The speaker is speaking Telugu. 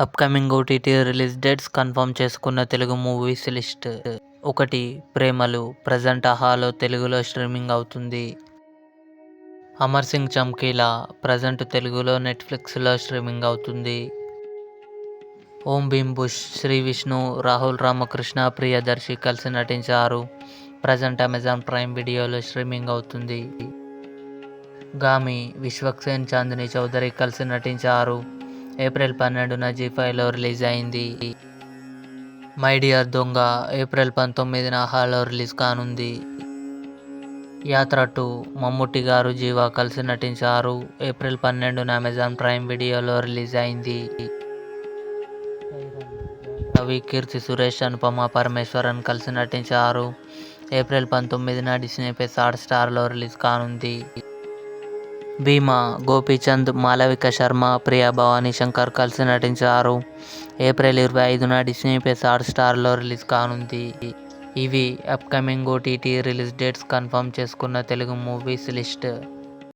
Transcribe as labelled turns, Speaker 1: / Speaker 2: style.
Speaker 1: Upcoming OTT release dates confirm చేసుకున్న తెలుగు మూవీస్ లిస్ట్. 1. ప్రేమలు ప్రజెంట్ ఆహాలో తెలుగులో స్ట్రీమింగ్ అవుతుంది. అమర్ సింగ్ చమ్కీలా ప్రజెంట్ తెలుగులో నెట్ఫ్లిక్స్లో స్ట్రీమింగ్ అవుతుంది. ఓం భీమ్ బుష్ శ్రీ విష్ణు, రాహుల్ రామకృష్ణ ప్రియదర్శి కలిసి నటించారు. ప్రజెంట్ అమెజాన్ ప్రైమ్ వీడియోలో స్ట్రీమింగ్ అవుతుంది. గామి విశ్వక్సేన్ చాందిని చౌదరి కలిసి నటించారు. ఏప్రిల్ 12న జీ5లో రిలీజ్ అయింది. మై డియర్ దొంగ ఏప్రిల్ 19న ఆహాలో రిలీజ్ కానుంది. యాత్ర 2 మమ్ముట్టి గారు జీవా కలిసి నటించారు. ఏప్రిల్ 12న అమెజాన్ ప్రైమ్ వీడియోలో రిలీజ్ అయింది. రవి, కీర్తి సురేష్, అనుపమ పరమేశ్వరన్ కలిసి నటించారు. ఏప్రిల్ 19న డిస్నీ ప్లస్ హాట్‌స్టార్లో రిలీజ్ కానుంది. భీమా గోపీచంద్, మాళవిక శర్మ, ప్రియా భవానీ శంకర్ కలిసి నటించారు. ఏప్రిల్ 25న డిస్నీ ప్లస్ హాట్‌స్టార్లో రిలీజ్ కానుంది. ఇవి upcoming OTT release dates confirm చేసుకున్న తెలుగు మూవీస్ లిస్ట్.